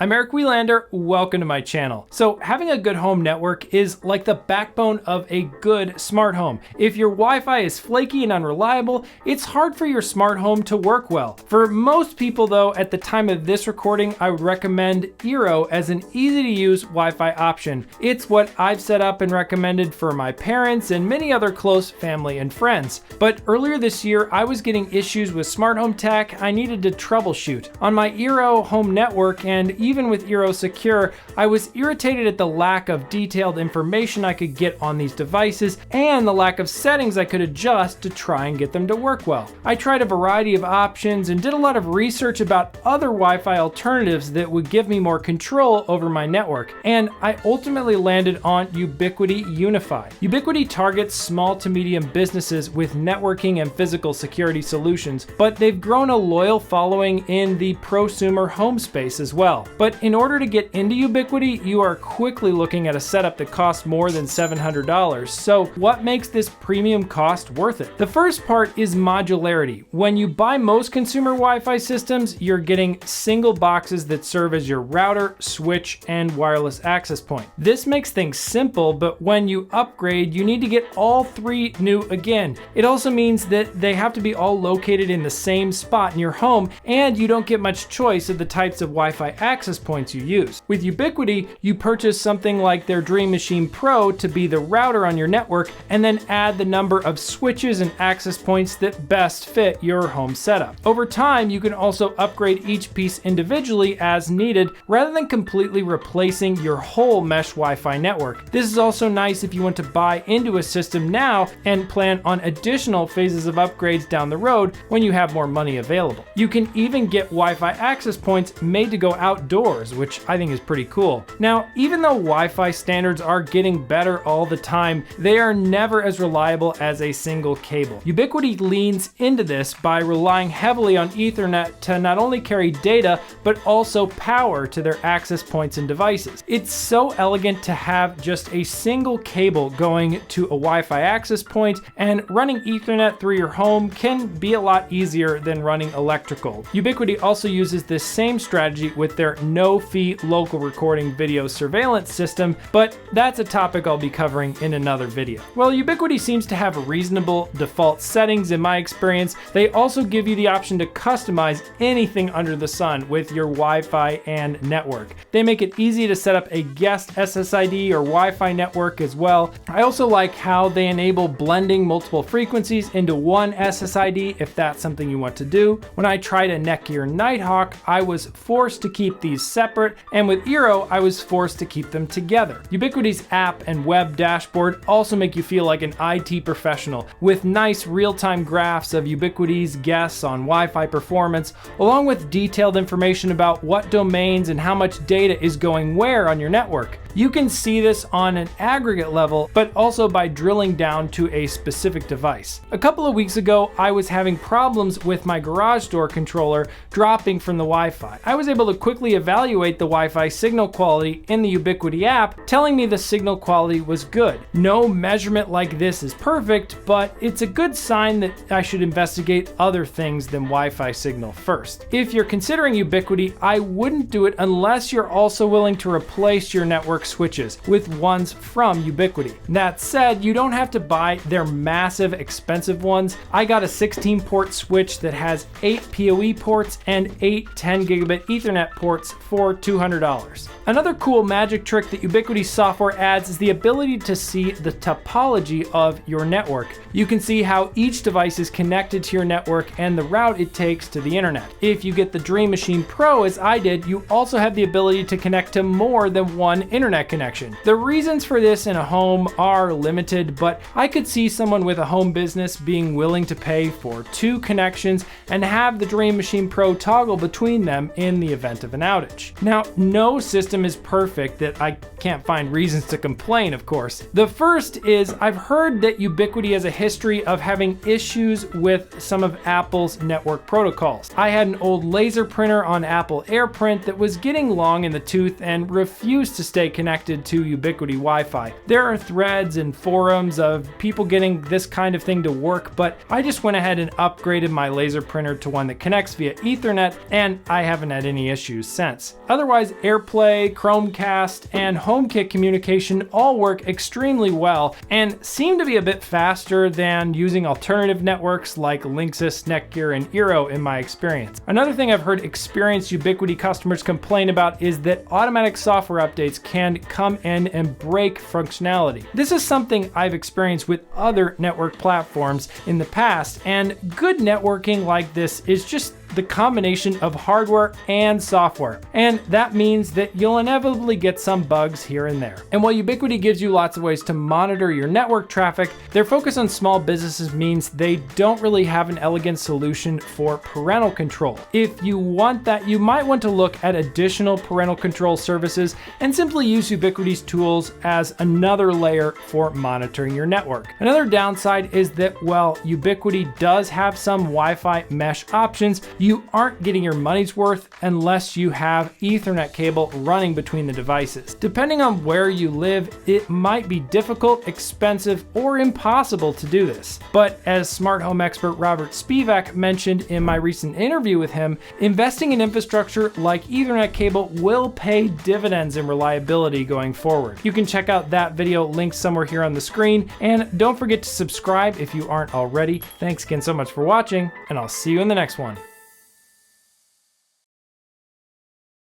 I'm Eric Welander, welcome to my channel. So having a good home network is like the backbone of a good smart home. If your Wi-Fi is flaky and unreliable, it's hard for your smart home to work well. For most people though, at the time of this recording, I would recommend Eero as an easy to use Wi-Fi option. It's what I've set up and recommended for my parents and many other close family and friends. But earlier this year, I was getting issues with smart home tech I needed to troubleshoot. On my Eero home network and even with Eero Secure, I was irritated at the lack of detailed information I could get on these devices and the lack of settings I could adjust to try and get them to work well. I tried a variety of options and did a lot of research about other Wi-Fi alternatives that would give me more control over my network, and I ultimately landed on Ubiquiti Unifi. Ubiquiti targets small to medium businesses with networking and physical security solutions, but they've grown a loyal following in the prosumer home space as well. But in order to get into Ubiquiti, you are quickly looking at a setup that costs more than $700. So what makes this premium cost worth it? The first part is modularity. When you buy most consumer Wi-Fi systems, you're getting single boxes that serve as your router, switch, and wireless access point. This makes things simple, but when you upgrade, you need to get all three new again. It also means that they have to be all located in the same spot in your home, and you don't get much choice of the types of Wi-Fi access points you use. With Ubiquiti, you purchase something like their Dream Machine Pro to be the router on your network, and then add the number of switches and access points that best fit your home setup. Over time, you can also upgrade each piece individually as needed, rather than completely replacing your whole mesh Wi-Fi network. This is also nice if you want to buy into a system now and plan on additional phases of upgrades down the road when you have more money available. You can even get Wi-Fi access points made to go outdoors, which I think is pretty cool. Now, even though Wi-Fi standards are getting better all the time, they are never as reliable as a single cable. Ubiquiti leans into this by relying heavily on Ethernet to not only carry data, but also power to their access points and devices. It's so elegant to have just a single cable going to a Wi-Fi access point, and running Ethernet through your home can be a lot easier than running electrical. Ubiquiti also uses this same strategy with their no-fee local recording video surveillance system, but that's a topic I'll be covering in another video. Well, Ubiquiti seems to have reasonable default settings in my experience. They also give you the option to customize anything under the sun with your Wi-Fi and network. They make it easy to set up a guest SSID or Wi-Fi network as well. I also like how they enable blending multiple frequencies into one SSID if that's something you want to do. When I tried a Netgear Nighthawk, I was forced to keep these separate, and with Eero, I was forced to keep them together. Ubiquiti's app and web dashboard also make you feel like an IT professional, with nice real-time graphs of Ubiquiti's guests on Wi-Fi performance, along with detailed information about what domains and how much data is going where on your network. You can see this on an aggregate level, but also by drilling down to a specific device. A couple of weeks ago, I was having problems with my garage door controller dropping from the Wi-Fi. I was able to quickly evaluate the Wi-Fi signal quality in the Ubiquiti app, telling me the signal quality was good. No measurement like this is perfect, but it's a good sign that I should investigate other things than Wi-Fi signal first. If you're considering Ubiquiti, I wouldn't do it unless you're also willing to replace your network switches with ones from Ubiquiti. That said, you don't have to buy their massive expensive ones. I got a 16-port switch that has 8 PoE ports and 8 10 gigabit Ethernet ports for $200. Another cool magic trick that Ubiquiti Software adds is the ability to see the topology of your network. You can see how each device is connected to your network and the route it takes to the internet. If you get the Dream Machine Pro, as I did, you also have the ability to connect to more than one internet connection. The reasons for this in a home are limited, but I could see someone with a home business being willing to pay for 2 connections and have the Dream Machine Pro toggle between them in the event of an outage. Now, no system is perfect that I can't find reasons to complain, of course. The first is I've heard that Ubiquiti has a history of having issues with some of Apple's network protocols. I had an old laser printer on Apple AirPrint that was getting long in the tooth and refused to stay connected connected to Ubiquiti Wi-Fi. There are threads and forums of people getting this kind of thing to work, but I just went ahead and upgraded my laser printer to one that connects via Ethernet, and I haven't had any issues since. Otherwise, AirPlay, Chromecast, and HomeKit communication all work extremely well and seem to be a bit faster than using alternative networks like Linksys, Netgear, and Eero in my experience. Another thing I've heard experienced Ubiquiti customers complain about is that automatic software updates can come in and break functionality. This is something I've experienced with other network platforms in the past, and good networking like this is just the combination of hardware and software. And that means that you'll inevitably get some bugs here and there. And while Ubiquiti gives you lots of ways to monitor your network traffic, their focus on small businesses means they don't really have an elegant solution for parental control. If you want that, you might want to look at additional parental control services and simply use Ubiquiti's tools as another layer for monitoring your network. Another downside is that while Ubiquiti does have some Wi-Fi mesh options, you aren't getting your money's worth unless you have Ethernet cable running between the devices. Depending on where you live, it might be difficult, expensive, or impossible to do this. But as smart home expert Robert Spivak mentioned in my recent interview with him, investing in infrastructure like Ethernet cable will pay dividends in reliability going forward. You can check out that video linked somewhere here on the screen, and don't forget to subscribe if you aren't already. Thanks again so much for watching, and I'll see you in the next one.